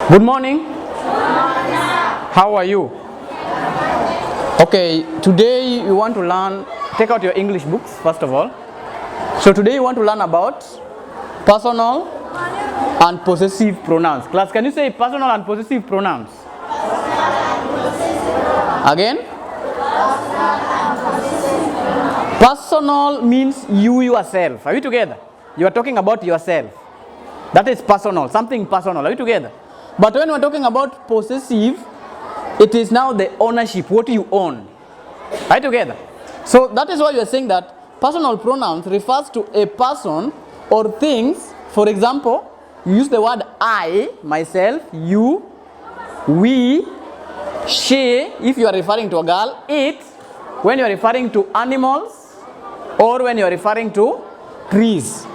Good morning. How are you? Okay, today you want to learn, take out your English books first of all. So today you want to learn about personal and possessive pronouns. Class, can you say personal and possessive pronouns? Again? Personal means you yourself. Are we together? You are talking about yourself. That is personal, something personal. Are we together? But when we're talking about possessive, it is now the ownership, what you own. Are we together? So that is why you are saying that personal pronouns refers to a person or things. For example, you use the word I, myself, you, we, she, if you are referring to a girl, it, when you are referring to animals, or when you are referring to trees,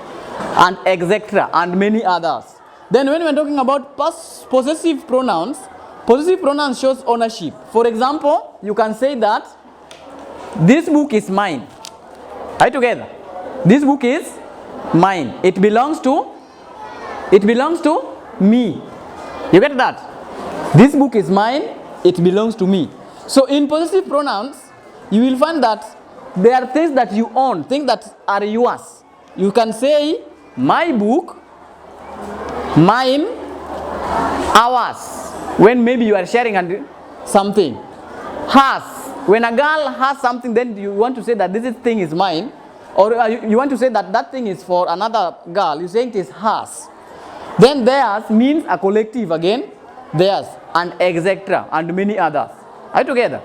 and etc., and many others. Then when we are talking about possessive pronouns shows ownership. For example, you can say that this book is mine. Are you together? This book is mine. It belongs to me. You get that? This book is mine. It belongs to me. So in possessive pronouns, you will find that there are things that you own, things that are yours. You can say my book, mine, ours, when maybe you are sharing something. Hers, when a girl has something, then you want to say that this thing is mine, or you want to say that that thing is for another girl, you say it is hers. Then theirs means a collective again, theirs, and etc., and many others. Are you together?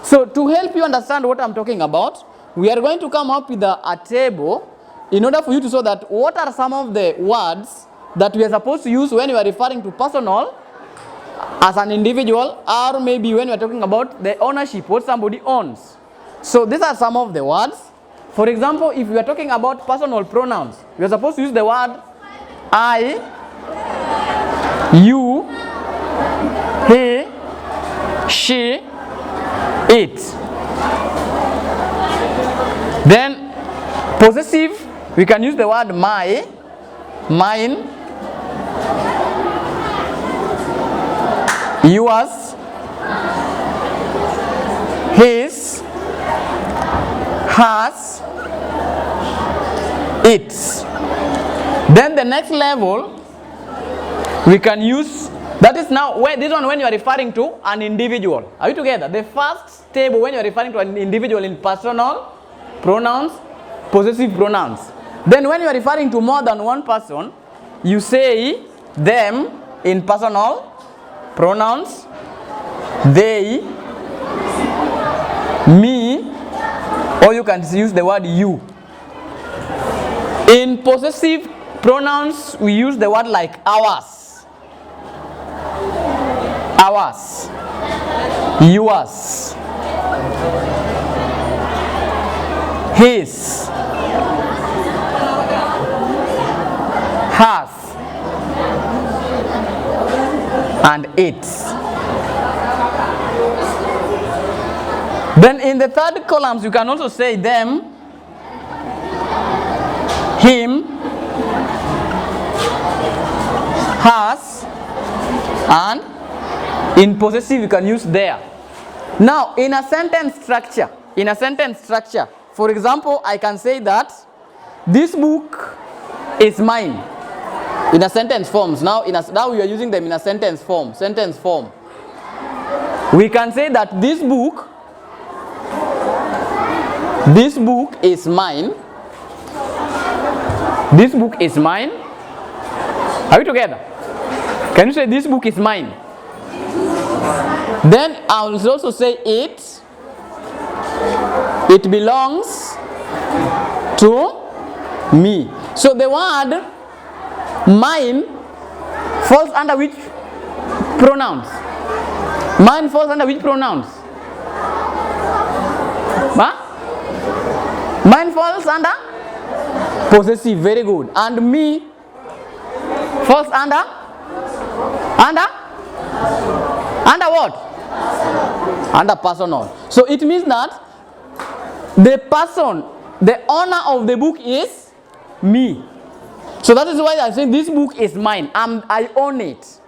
So to help you understand what I'm talking about, we are going to come up with a table in order for you to show that what are some of the words that we are supposed to use when we are referring to personal as an individual, or maybe when we are talking about the ownership, what somebody owns. So these are some of the words. For example, if we are talking about personal pronouns, we are supposed to use the word I, you, he, she, it. Then possessive, we can use the word my, mine, yours, his, hers, its. Then the next level, we can use, that is now, this one when you are referring to an individual. Are we together? The first table when you are referring to an individual in personal pronouns, possessive pronouns. Then when you are referring to more than one person, you say them in personal pronouns, they, me, or you can use the word you. In possessive pronouns, we use the word like ours, ours, yours, his, hers, and its. Then in the third columns, you can also say them, him, hers, and in possessive you can use their. Now in a sentence structure, for example, I can say that this book is mine in a sentence forms. Now we are using them in a sentence form. We can say that this book is mine. This book is mine. Are we together? Can you say this book is mine? Then I will also say it belongs to me. So the word mine falls under which pronouns? Mine falls under which pronouns? Huh? Mine falls under possessive. Very good. And me falls under what? Under personal. So it means that the person, the owner of the book is me. So that is why I'm saying this book is mine. I own it.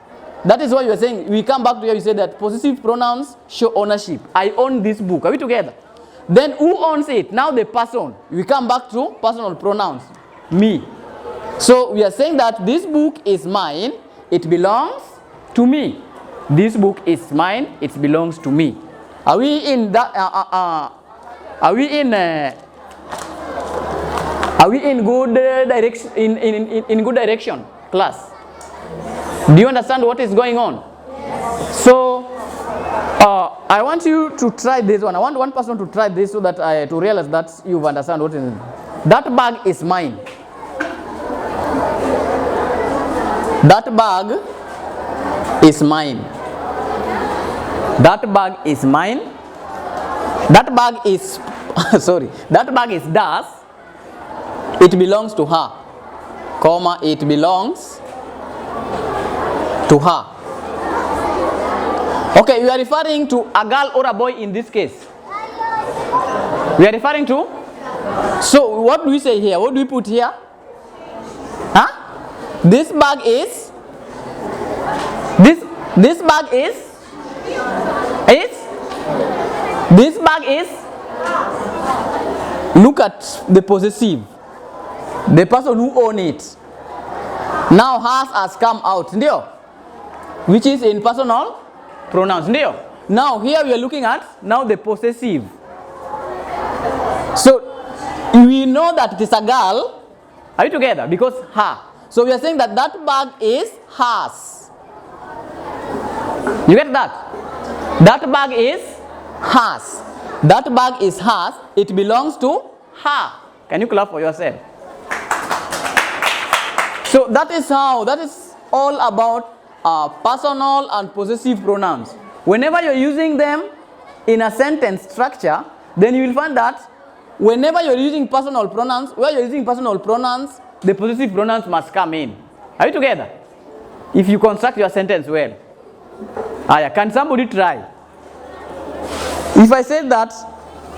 That is why you are saying, we come back to here, you say that possessive pronouns show ownership. I own this book. Are we together? Then who owns it? Now the person. We come back to personal pronouns. Me. So we are saying that this book is mine. It belongs to me. This book is mine. It belongs to me. Are we in that? Are we in good direction? In good direction, class? Do you understand what is going on? So I want you to try this one. I want one person to try this so that to realize that you understand what is. That bag is mine. That bag is mine. That bag is mine. That bag is sorry. That bag is Das. It belongs to her. Comma. It belongs to her. Okay, we are referring to a girl or a boy in this case. We are referring to. So what do we say here? What do we put here? Huh? This bag is. This bag is. This bag is. Look at the possessive. The person who owns it. Now has come out. Ndio? Which is in personal pronouns. Ndio? Now here we are looking at now the possessive. So we know that it is a girl. Are you together? Because her. So we are saying that that bag is hers. You get that? That bag is hers. That bag is hers. It belongs to her. Can you clap for yourself? So that is how, that is all about personal and possessive pronouns. Whenever you're using them in a sentence structure, then you will find that whenever you're using personal pronouns, where you're using personal pronouns, the possessive pronouns must come in. Are you together? If you construct your sentence well. Can somebody try? If I say that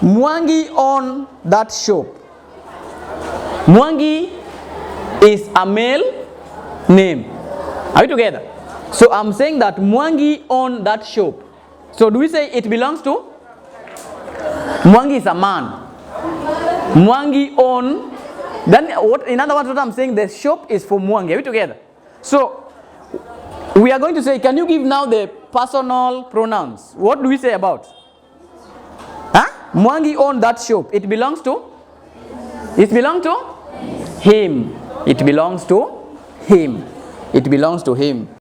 Mwangi own that shop. Mwangi is a male name. Are we together? So I'm saying that Mwangi own that shop. So do we say it belongs to? Mwangi is a man. Mwangi own. Then what? In other words, what I'm saying, the shop is for Mwangi. Are we together? So we are going to say, can you give now the personal pronouns? What do we say about? Huh? Mwangi own that shop. It belongs to? It belongs to him. It belongs to him. It belongs to him.